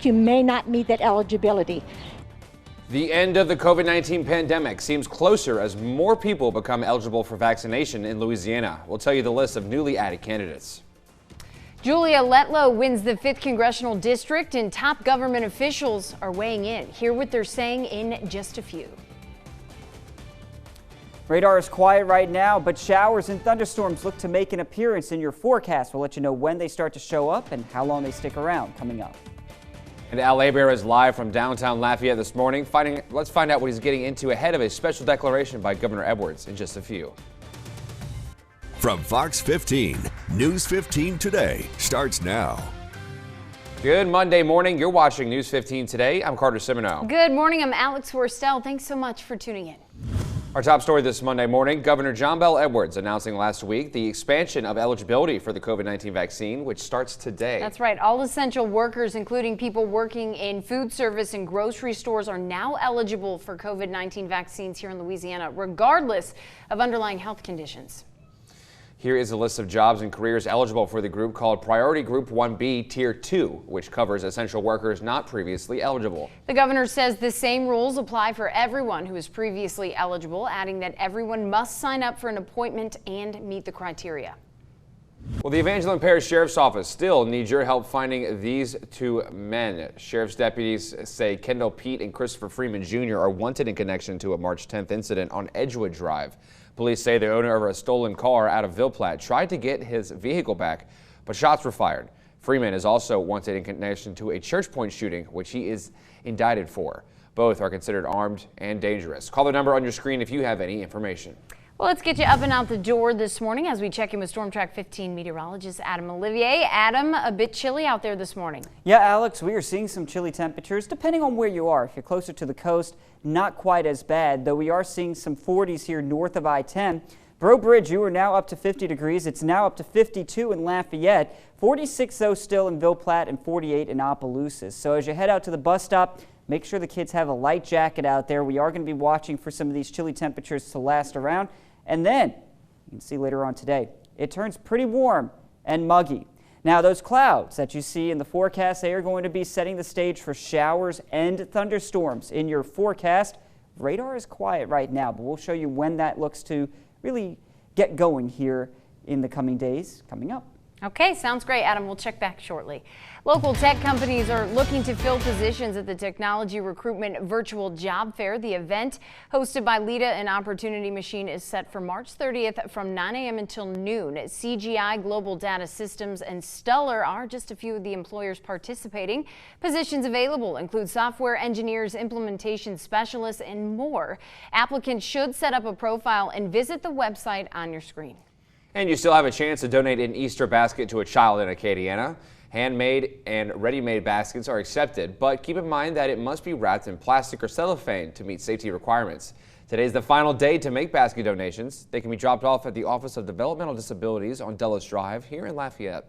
You may not meet that eligibility. The end of the COVID-19 pandemic seems closer as more people become eligible for vaccination in Louisiana. We'll tell you the list of newly added candidates. Julia Letlow wins the 5th congressional district, and top government officials are weighing in. Hear what they're saying in just a few. Radar is quiet right now, but showers and thunderstorms look to make an appearance in your forecast. We'll let you know when they start to show up and how long they stick around coming up. And Al Aber is live from downtown Lafayette this morning. Let's find out what he's getting into ahead of a special declaration by Governor Edwards in just a few. From Fox 15, News 15 Today starts now. Good Monday morning. You're watching News 15 Today. I'm Carter Simino. Good morning. I'm Alex Forstel. Thanks so much for tuning in. Our top story this Monday morning, Governor John Bel Edwards announcing last week the expansion of eligibility for the COVID-19 vaccine, which starts today. That's right. All essential workers, including people working in food service and grocery stores, are now eligible for COVID-19 vaccines here in Louisiana, regardless of underlying health conditions. Here is a list of jobs and careers eligible for the group called Priority Group 1B Tier 2, which covers essential workers not previously eligible. The governor says the same rules apply for everyone who is previously eligible, adding that everyone must sign up for an appointment and meet the criteria. Well, the Evangeline Parish Sheriff's Office still needs your help finding these two men. Sheriff's deputies say Kendall Pete and Christopher Freeman Jr. are wanted in connection to a March 10th incident on Edgewood Drive. Police say the owner of a stolen car out of Ville Platte tried to get his vehicle back, but shots were fired. Freeman is also wanted in connection to a Church Point shooting, which he is indicted for. Both are considered armed and dangerous. Call the number on your screen if you have any information. Well, let's get you up and out the door this morning as we check in with Storm Track 15 meteorologist Adam Olivier. Adam, a bit chilly out there this morning. Yeah, Alex, we are seeing some chilly temperatures depending on where you are. If you're closer to the coast, not quite as bad, though we are seeing some 40s here north of I-10. Breaux Bridge, you are now up to 50 degrees. It's now up to 52 in Lafayette, 46 though still in Ville Platte, and 48 in Opelousas. So as you head out to the bus stop, make sure the kids have a light jacket out there. We are going to be watching for some of these chilly temperatures to last around. And then, you can see later on today, it turns pretty warm and muggy. Now, those clouds that you see in the forecast, they are going to be setting the stage for showers and thunderstorms in your forecast. Radar is quiet right now, but we'll show you when that looks to really get going here in the coming days coming up. Okay, sounds great, Adam. We'll check back shortly. Local tech companies are looking to fill positions at the Technology Recruitment Virtual Job Fair. The event, hosted by Leda and Opportunity Machine, is set for March 30th from 9 a.m. until noon. CGI, Global Data Systems, and Stellar are just a few of the employers participating. Positions available include software engineers, implementation specialists, and more. Applicants should set up a profile and visit the website on your screen. And you still have a chance to donate an Easter basket to a child in Acadiana. Handmade and ready-made baskets are accepted, but keep in mind that it must be wrapped in plastic or cellophane to meet safety requirements. Today's the final day to make basket donations. They can be dropped off at the Office of Developmental Disabilities on Dulles Drive here in Lafayette.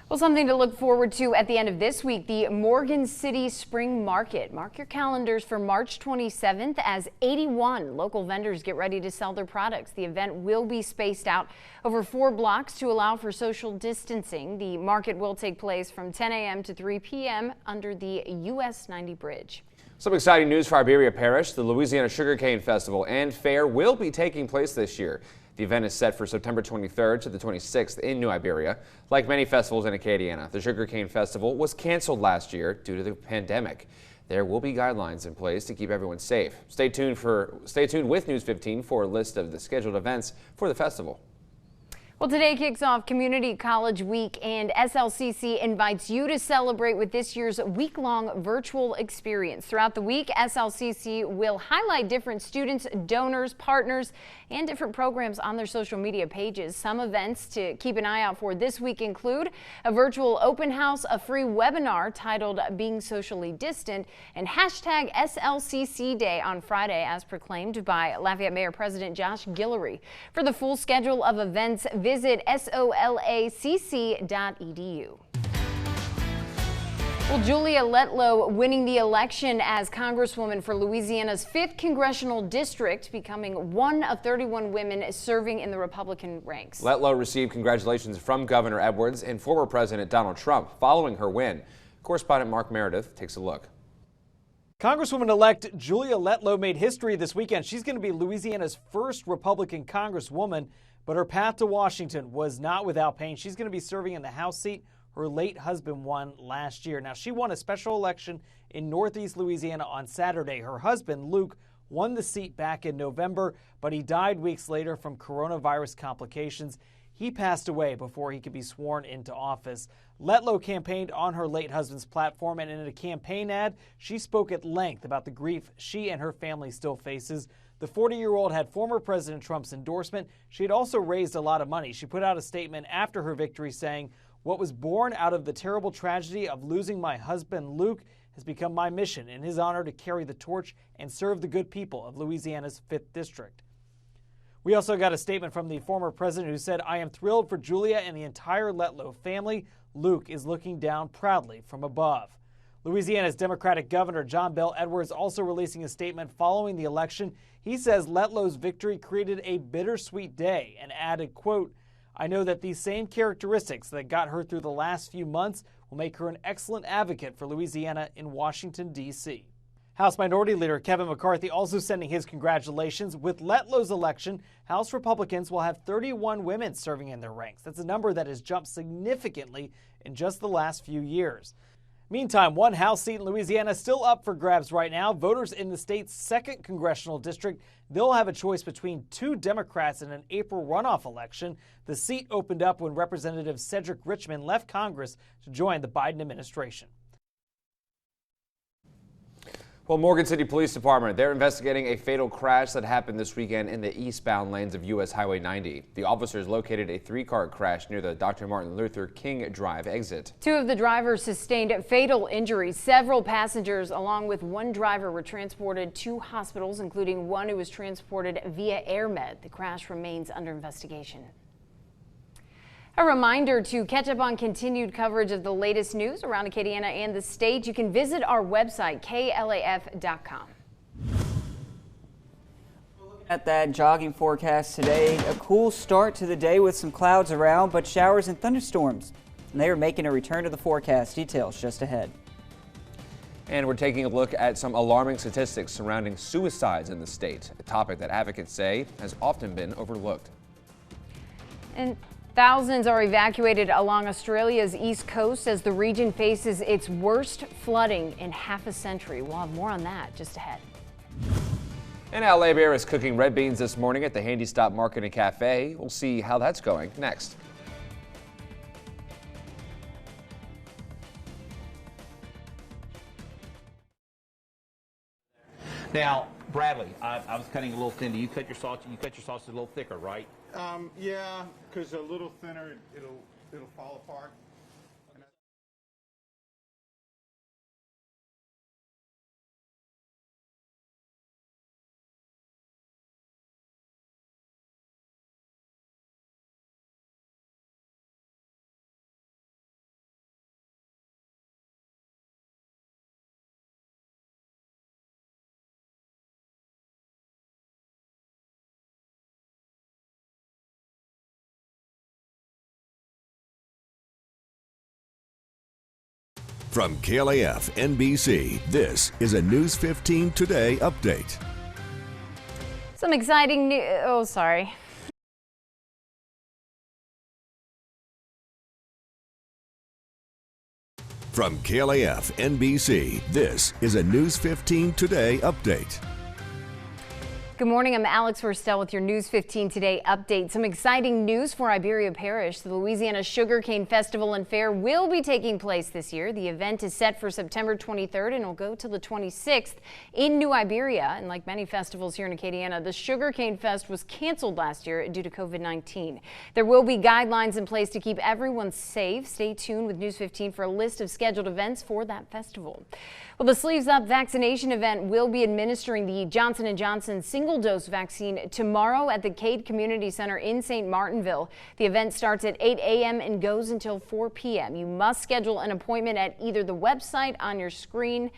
Well, something to look forward to at the end of this week, the Morgan City Spring Market. Mark your calendars for March 27th as 81 local vendors get ready to sell their products. The event will be spaced out over 4 blocks to allow for social distancing. The market will take place from 10 a.m. to 3 p.m. under the US 90 bridge. Some exciting news for Iberia Parish. The Louisiana Sugarcane Festival and Fair will be taking place this year. The event is set for September 23rd to the 26th in New Iberia. Like many festivals in Acadiana, the Sugarcane Festival was canceled last year due to the pandemic. There will be guidelines in place to keep everyone safe. Stay tuned with News 15 for a list of the scheduled events for the festival. Well, today kicks off Community College Week, and SLCC invites you to celebrate with this year's week-long virtual experience. Throughout the week, SLCC will highlight different students, donors, partners, and different programs on their social media pages. Some events to keep an eye out for this week include a virtual open house, a free webinar titled Being Socially Distant, and hashtag SLCC Day on Friday, as proclaimed by Lafayette Mayor President Josh Guillory. For the full schedule of events, visit solacc.edu. Well, Julia Letlow winning the election as Congresswoman for Louisiana's 5th congressional district, becoming one of 31 women serving in the Republican ranks. Letlow received congratulations from Governor Edwards and former President Donald Trump following her win. Correspondent Mark Meredith takes a look. Congresswoman-elect Julia Letlow made history this weekend. She's going to be Louisiana's first Republican congresswoman, but her path to Washington was not without pain. She's going to be serving in the House seat her late husband won last year. Now, she won a special election in Northeast Louisiana on Saturday. Her husband, Luke, won the seat back in November, but he died weeks later from coronavirus complications. He passed away before he could be sworn into office. Letlow campaigned on her late husband's platform, and in a campaign ad, she spoke at length about the grief she and her family still faces. The 40-year-old had former President Trump's endorsement. She had also raised a lot of money. She put out a statement after her victory saying, "What was born out of the terrible tragedy of losing my husband, Luke, has become my mission in his honor to carry the torch and serve the good people of Louisiana's 5th District." We also got a statement from the former president who said, "I am thrilled for Julia and the entire Letlow family. Luke is looking down proudly from above." Louisiana's Democratic Governor John Bel Edwards also releasing a statement following the election. He says Letlow's victory created a bittersweet day and added, quote, "I know that these same characteristics that got her through the last few months will make her an excellent advocate for Louisiana in Washington, D.C." House Minority Leader Kevin McCarthy also sending his congratulations. With Letlow's election, House Republicans will have 31 women serving in their ranks. That's a number that has jumped significantly in just the last few years. Meantime, one House seat in Louisiana is still up for grabs right now. Voters in the state's 2nd congressional district, they'll have a choice between 2 Democrats in an April runoff election. The seat opened up when Representative Cedric Richmond left Congress to join the Biden administration. Well, Morgan City Police Department, they're investigating a fatal crash that happened this weekend in the eastbound lanes of U.S. Highway 90. The officers located a 3-car crash near the Dr. Martin Luther King Drive exit. 2 of the drivers sustained fatal injuries. Several passengers, along with one driver, were transported to hospitals, including one who was transported via AirMed. The crash remains under investigation. A reminder to catch up on continued coverage of the latest news around Acadiana and the state. You can visit our website, klaf.com. At that jogging forecast today, a cool start to the day with some clouds around, but showers and thunderstorms. And they are making a return to the forecast. Details just ahead. And we're taking a look at some alarming statistics surrounding suicides in the state, a topic that advocates say has often been overlooked. And thousands are evacuated along Australia's east coast as the region faces its worst flooding in half a century. We'll have more on that just ahead. And LA Bear is cooking red beans this morning at the Handy Stop Market and Cafe. We'll see how that's going next. Now, Bradley, I was cutting a little thin. Do you cut your sausage? You cut your sausage a little thicker, right? Yeah, because a little thinner, it'll fall apart. From KLAF NBC, this is a News 15 Today update. Some exciting news. Oh, sorry. From KLAF NBC, this is a News 15 Today update. Good morning, I'm Alex Worstel with your News 15 Today update. Some exciting news for Iberia Parish. The Louisiana Sugarcane Festival and Fair will be taking place this year. The event is set for September 23rd and will go till the 26th in New Iberia. And like many festivals here in Acadiana, the Sugarcane Fest was canceled last year due to COVID-19. There will be guidelines in place to keep everyone safe. Stay tuned with News 15 for a list of scheduled events for that festival. Well, the Sleeves Up vaccination event will be administering the Johnson & Johnson single-dose vaccine tomorrow at the Kadn Community Center in St. Martinville. The event starts at 8 a.m. and goes until 4 p.m. You must schedule an appointment at either the website on your screen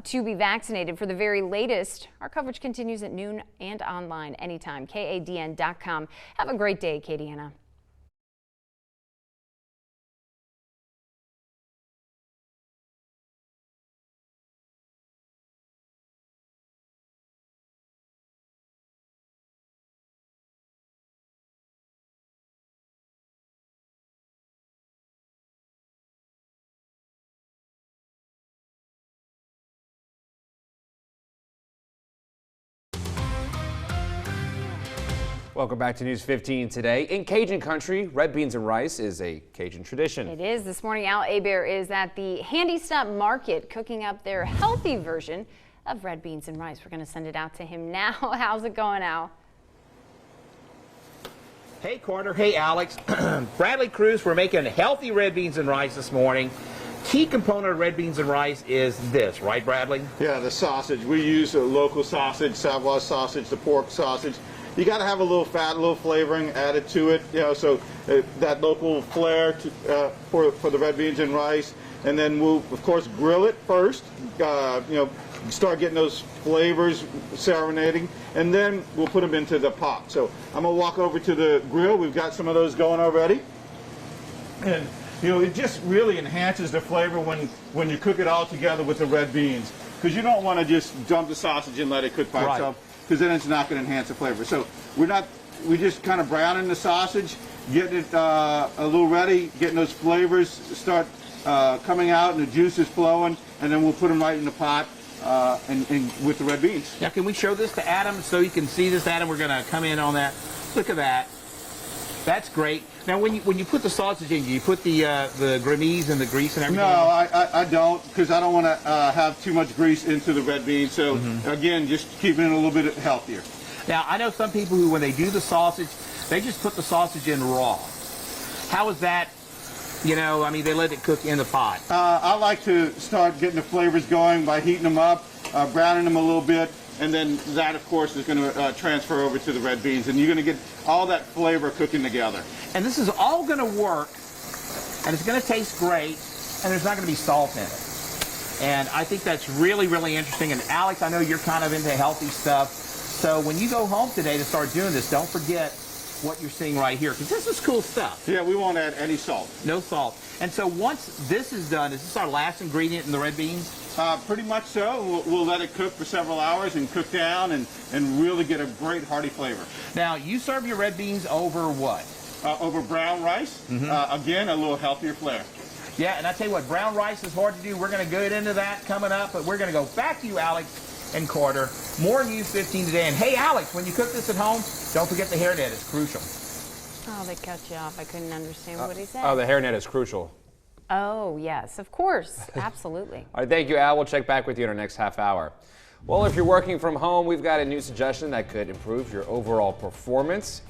to be vaccinated. For the very latest, our coverage continues at noon and online anytime. KADN.com. Have a great day, Acadiana. Welcome back to News 15 today. In Cajun country, red beans and rice is a Cajun tradition. It is. This morning, Al Abear is at the Handy Stop Market cooking up their healthy version of red beans and rice. We're going to send it out to him now. How's it going, Al? Hey, Carter. Hey, Alex. Bradley Cruz, we're making healthy red beans and rice this morning. Key component of red beans and rice is this, right, Bradley? Yeah, the sausage. We use a local sausage, Savoy sausage, the pork sausage. You got to have a little fat, a little flavoring added to it, so that local flair for the red beans and rice. And then we'll, of course, grill it first. Start getting those flavors serenading, and then we'll put them into the pot. So I'm gonna walk over to the grill. We've got some of those going already, and it just really enhances the flavor when you cook it all together with the red beans, because you don't want to just dump the sausage and let it cook by itself, because then it's not going to enhance the flavor. So we just kind of browning the sausage, getting it a little ready, getting those flavors start coming out and the juices flowing, and then we'll put them right in the pot and with the red beans. Now, can we show this to Adam so you can see this, Adam? We're going to come in on that. Look at that. That's great. Now, when you put the sausage in, you put the gramese and the grease and everything? No, I don't, because I don't want to have too much grease into the red beans. So, again, just keeping it a little bit healthier. Now, I know some people who, when they do the sausage, they just put the sausage in raw. How is that? I mean, they let it cook in the pot. I like to start getting the flavors going by heating them up, browning them a little bit, and then that, of course, is going to transfer over to the red beans, and you're going to get all that flavor cooking together. And this is all going to work, and it's going to taste great, and there's not going to be salt in it. And I think that's really, really interesting. And Alex, I know you're kind of into healthy stuff, so when you go home today to start doing this, don't forget what you're seeing right here, because this is cool stuff. Yeah, we won't add any salt. No salt. And so once this is done, is this our last ingredient in the red beans? Pretty much so. We'll let it cook for several hours and cook down and really get a great hearty flavor. Now, you serve your red beans over what? Over brown rice. Again, a little healthier flair. Yeah, and I tell you what, brown rice is hard to do. We're going to get into that coming up, but we're going to go back to you, Alex and Carter. More News 15 today. And hey, Alex, when you cook this at home, don't forget the hairnet. It's crucial. Oh, they cut you off. I couldn't understand what he said. Oh, the hairnet is crucial. Oh, yes, of course. Absolutely. All right, thank you, Al. We'll check back with you in our next half hour. Well, if you're working from home, we've got a new suggestion that could improve your overall performance.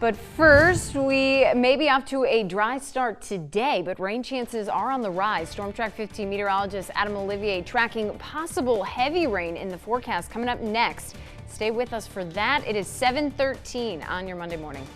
But first, we may be off to a dry start today, but rain chances are on the rise. Storm Track 15 meteorologist Adam Olivier tracking possible heavy rain in the forecast coming up next. Stay with us for that. It is 7:13 on your Monday morning.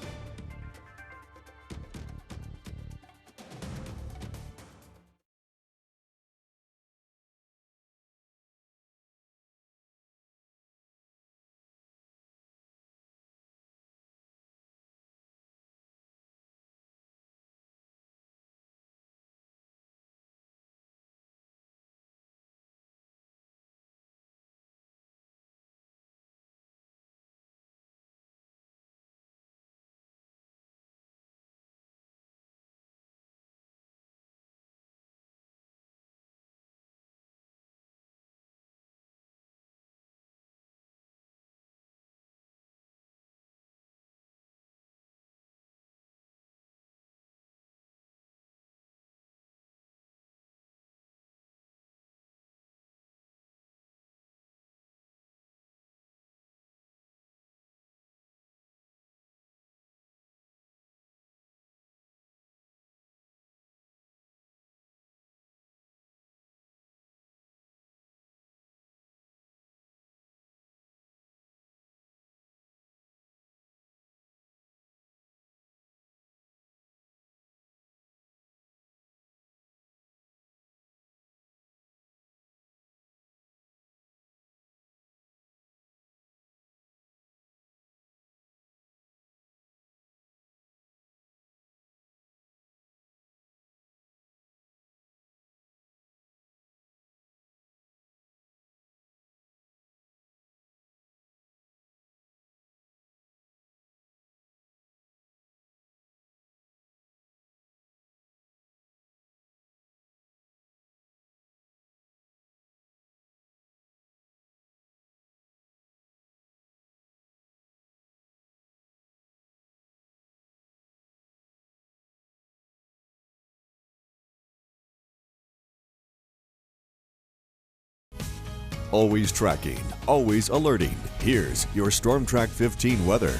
Always tracking, always alerting. Here's your Storm Track 15 weather.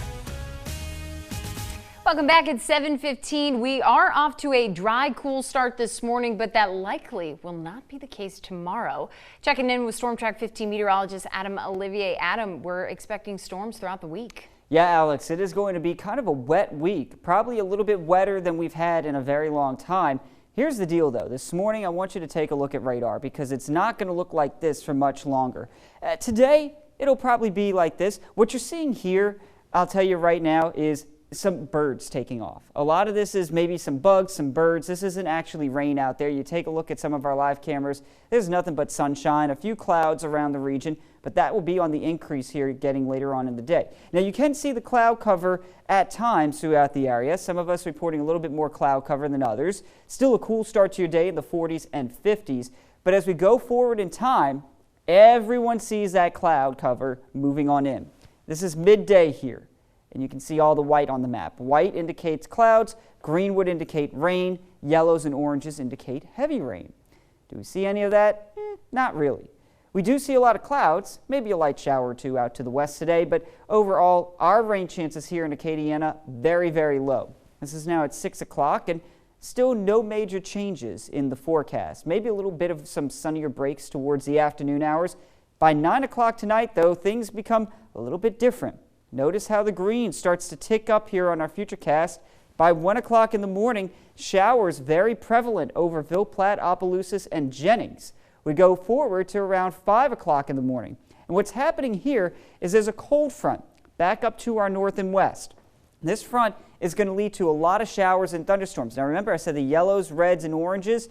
Welcome back at 7:15. We are off to a dry, cool start this morning, but that likely will not be the case tomorrow. Checking in with Storm Track 15 meteorologist Adam Olivier. Adam, we're expecting storms throughout the week. Yeah, Alex, it is going to be kind of a wet week, probably a little bit wetter than we've had in a very long time. Here's the deal, though. This morning, I want you to take a look at radar because it's not going to look like this for much longer. Today, it'll probably be like this. What you're seeing here, I'll tell you right now, is some birds taking off. A lot of this is maybe some bugs, some birds. This isn't actually rain out there. You take a look at some of our live cameras. There's nothing but sunshine, a few clouds around the region, but that will be on the increase here getting later on in the day. Now you can see the cloud cover at times throughout the area. Some of us reporting a little bit more cloud cover than others. Still a cool start to your day in the 40s and 50s. But as we go forward in time, everyone sees that cloud cover moving on in. This is midday here. And you can see all the white on the map. White indicates clouds, green would indicate rain, yellows and oranges indicate heavy rain. Do we see any of that? Not really. We do see a lot of clouds, maybe a light shower or two out to the west today, but overall, our rain chances here in Acadiana, very, very low. This is now at 6 o'clock and still no major changes in the forecast. Maybe a little bit of some sunnier breaks towards the afternoon hours. By 9 o'clock tonight, though, things become a little bit different. Notice how the green starts to tick up here on our futurecast. By 1 o'clock in the morning, showers very prevalent over Ville Platte, Opelousas, and Jennings. We go forward to around 5 o'clock in the morning. And what's happening here is there's a cold front back up to our north and west. This front is going to lead to a lot of showers and thunderstorms. Now remember, I said the yellows, reds, and oranges,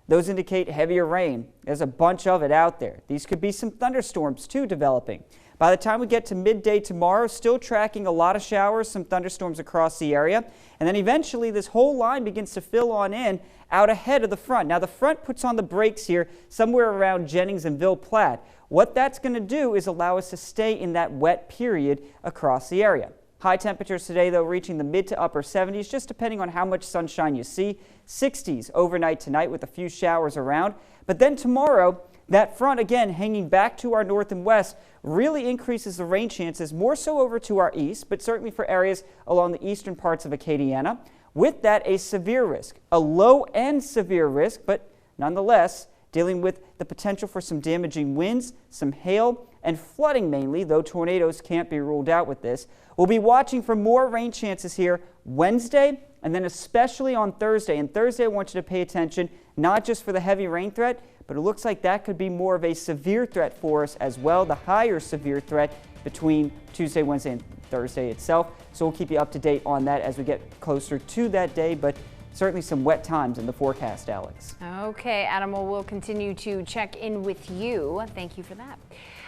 those indicate heavier rain. There's a bunch of it out there. These could be some thunderstorms too developing. By the time we get to midday tomorrow, still tracking a lot of showers, some thunderstorms across the area. And then eventually this whole line begins to fill on in out ahead of the front. Now the front puts on the brakes here somewhere around Jennings and Ville Platte. What that's going to do is allow us to stay in that wet period across the area. High temperatures today, though, reaching the mid to upper 70s, just depending on how much sunshine you see. 60s overnight tonight with a few showers around. But then tomorrow, that front, again, hanging back to our north and west, really increases the rain chances, more so over to our east, but certainly for areas along the eastern parts of Acadiana. With that, a severe risk, a low and severe risk, but nonetheless, dealing with the potential for some damaging winds, some hail, and flooding mainly, though tornadoes can't be ruled out with this. We'll be watching for more rain chances here Wednesday, and then especially on Thursday. And Thursday, I want you to pay attention, not just for the heavy rain threat, but it looks like that could be more of a severe threat for us as well, the higher severe threat between Tuesday, Wednesday, and Thursday itself. So we'll keep you up to date on that as we get closer to that day, but certainly some wet times in the forecast, Alex. Okay, Adam, well, we'll continue to check in with you. Thank you for that.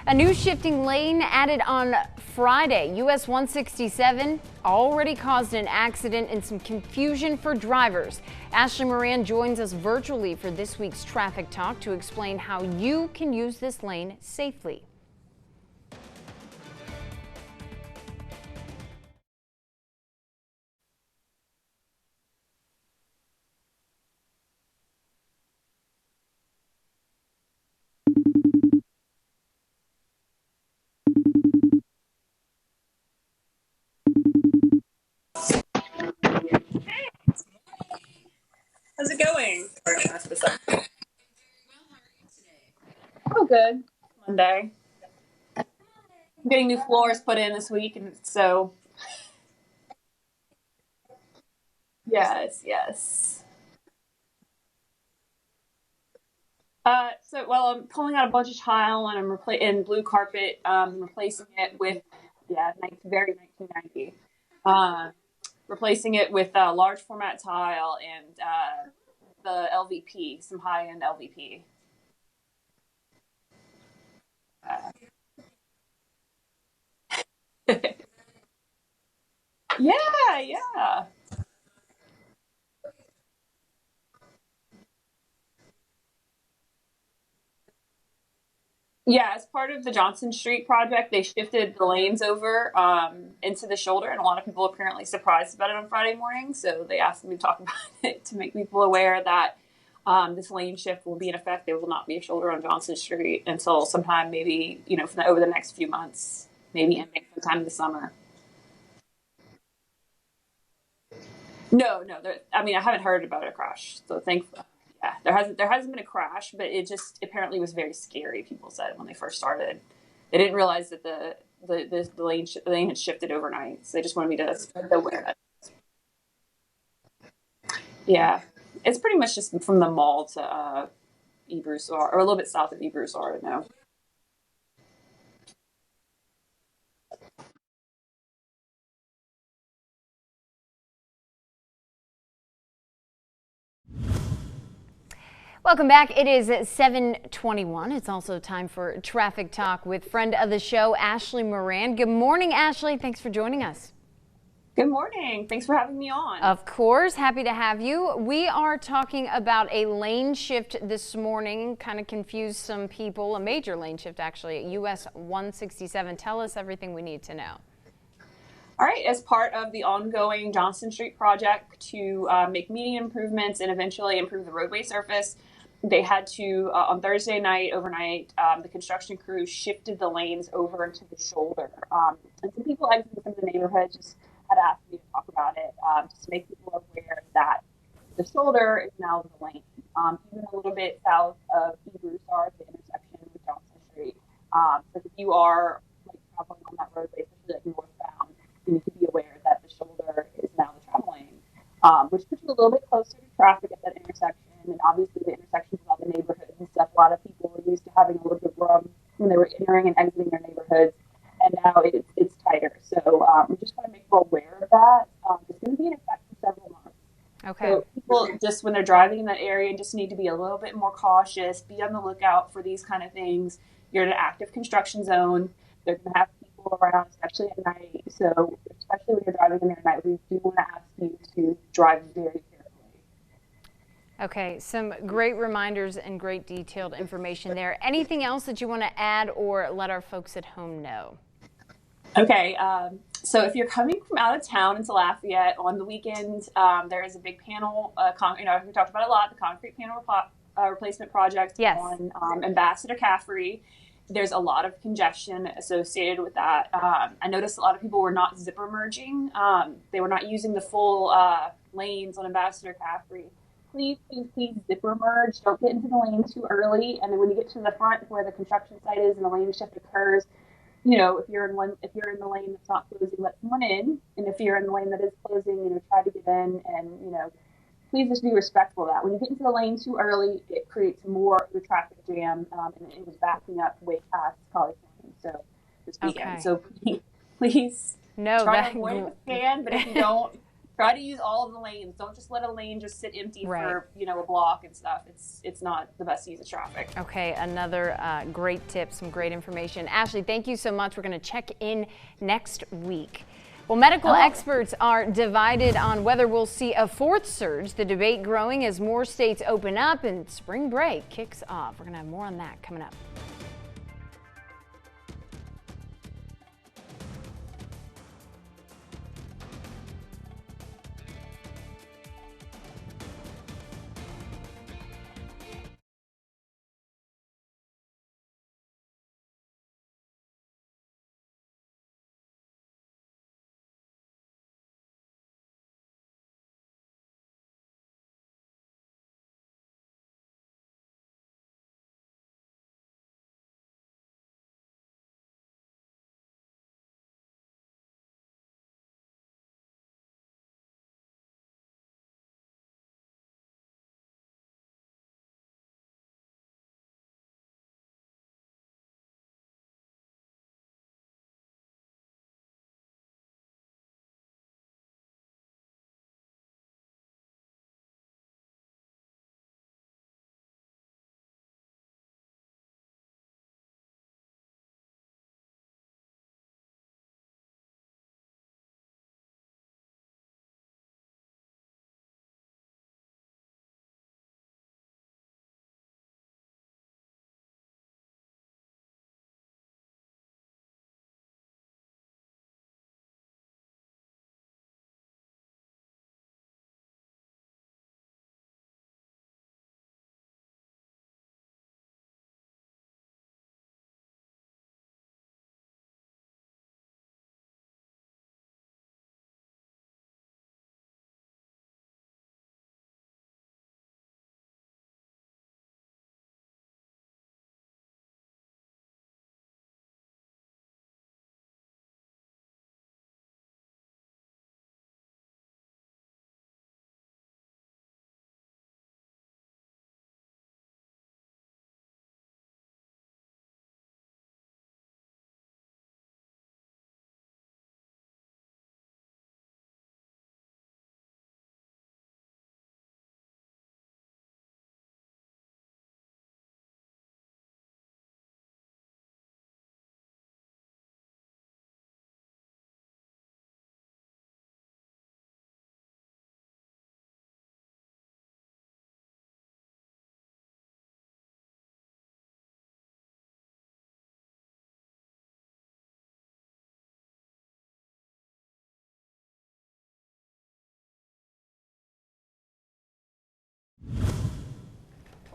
A new shifting lane added on Friday. US 167 already caused an accident and some confusion for drivers. Ashley Moran joins us virtually for this week's Traffic Talk to explain how you can use this lane safely. How's it going? We're gonna mess this up. Oh, good. Monday. I'm getting new floors put in this week, and so yes. Well, I'm pulling out a bunch of tile, and I'm in blue carpet, replacing it with very 1990. Replacing it with large format tile and the LVP, some high-end LVP. Yeah. Yeah, as part of the Johnson Street project, they shifted the lanes over into the shoulder, and a lot of people are apparently surprised about it on Friday morning. So they asked me to talk about it to make people aware that This lane shift will be in effect. There will not be a shoulder on Johnson Street until sometime maybe, over the next few months, maybe ending sometime this summer. No, no. I haven't heard about a crash, so thankfully, yeah, there hasn't been a crash, but it just apparently was very scary. People said when they first started, they didn't realize that the lane had shifted overnight. So they just wanted me to spread the awareness. Yeah, it's pretty much just from the mall to Broussard, or a little bit south of Broussard now. Welcome back. It is 7:21. It's also time for Traffic Talk with friend of the show, Ashley Moran. Good morning, Ashley. Thanks for joining us. Good morning. Thanks for having me on. Of course. Happy to have you. We are talking about a lane shift this morning. Kind of confused some people. A major lane shift, actually, at US 167. Tell us everything we need to know. All right, as part of the ongoing Johnson Street project to make median improvements and eventually improve the roadway surface, they had to, on Thursday night, overnight, the construction crew shifted the lanes over into the shoulder. And some people exiting some of the neighborhoods just had asked me to talk about it, just to make people aware that the shoulder is now the lane. Even a little bit south of Broussard, the intersection with Johnson Street. So if you are traveling on that roadway, especially northbound, you need to be aware that the shoulder is now the travel lane, which puts you a little bit closer to traffic at that intersection. And obviously, the intersections of all the neighborhoods and stuff. A lot of people were used to having a little bit of room when they were entering and exiting their neighborhoods, and now it's tighter. So we just want to make people aware of that. It's going to be in effect for several months. Okay. So people just when they're driving in that area just need to be a little bit more cautious. Be on the lookout for these kind of things. You're in an active construction zone. They're going to have people around, especially at night. So especially when you're driving in there at night, we do want to ask you to drive very carefully. Okay, some great reminders and great detailed information there. Anything else that you want to add or let our folks at home know? Okay, so if you're coming from out of town into Lafayette on the weekend, there is a big panel. We talked about it a lot. The concrete panel replacement project on Ambassador Caffrey. There's a lot of congestion associated with that. I noticed a lot of people were not zipper merging. They were not using the full lanes on Ambassador Caffrey. Please zipper merge. Don't get into the lane too early. And then when you get to the front where the construction site is and the lane shift occurs, if you're in the lane that's not closing, let someone in. And if you're in the lane that is closing, try to get in and, please just be respectful of that. When you get into the lane too early, it creates more of a traffic jam, and it was backing up way past College Lane. So this weekend. Okay. So please try to avoid it if you can, but if you don't, try to use all of the lanes. Don't just let a lane just sit empty for a block and stuff. It's not the best use of traffic. Okay, another great tip, some great information. Ashley, thank you so much. We're going to check in next week. Well, medical experts are divided on whether we'll see a fourth surge. The debate growing as more states open up and spring break kicks off. We're going to have more on that coming up.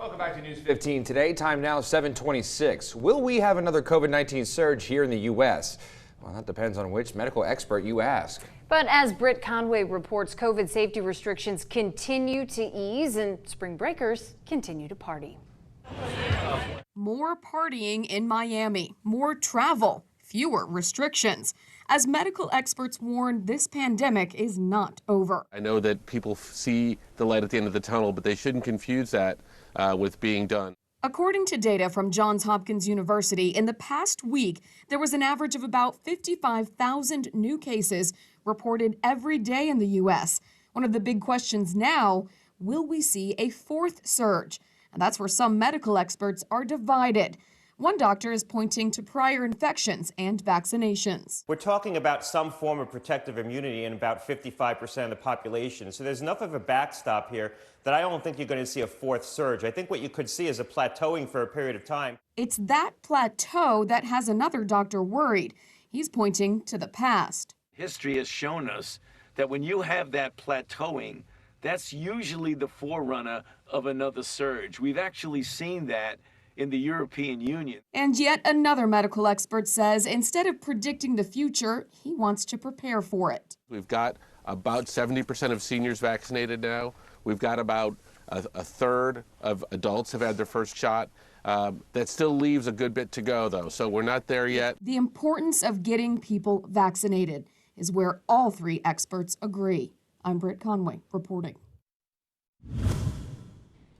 Welcome back to News 15 today. Time now 7:26. Will we have another COVID-19 surge here in the U.S.? Well, that depends on which medical expert you ask. But as Britt Conway reports, COVID safety restrictions continue to ease and spring breakers continue to party. More partying in Miami, more travel, fewer restrictions. As medical experts warn, this pandemic is not over. I know that people see the light at the end of the tunnel, but they shouldn't confuse that with being done. According to data from Johns Hopkins University, in the past week, there was an average of about 55,000 new cases reported every day in the U.S. One of the big questions now, will we see a fourth surge? And that's where some medical experts are divided. One doctor is pointing to prior infections and vaccinations. We're talking about some form of protective immunity in about 55% of the population. So there's enough of a backstop here that I don't think you're going to see a fourth surge. I think what you could see is a plateauing for a period of time. It's that plateau that has another doctor worried. He's pointing to the past. History has shown us that when you have that plateauing, that's usually the forerunner of another surge. We've actually seen that in the European Union. And yet another medical expert says instead of predicting the future, he wants to prepare for it. We've got about 70% of seniors vaccinated now. We've got about a third of adults have had their first shot. That still leaves a good bit to go, though, so we're not there yet. The importance of getting people vaccinated is where all three experts agree. I'm Britt Conway reporting.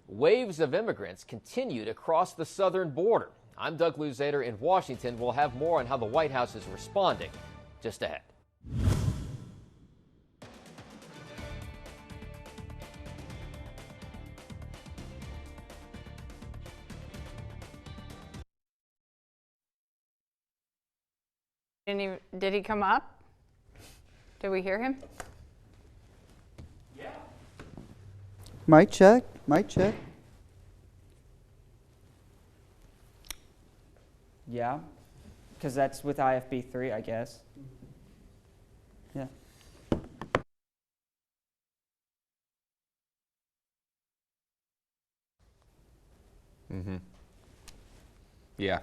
Waves of immigrants continue to cross the southern border. I'm Doug Luzader in Washington. We'll have more on how the White House is responding just ahead. Did he come up? Did we hear him? Mic check, mic check. Yeah, because that's with IFB3, I guess. Yeah. Mm-hmm. Yeah.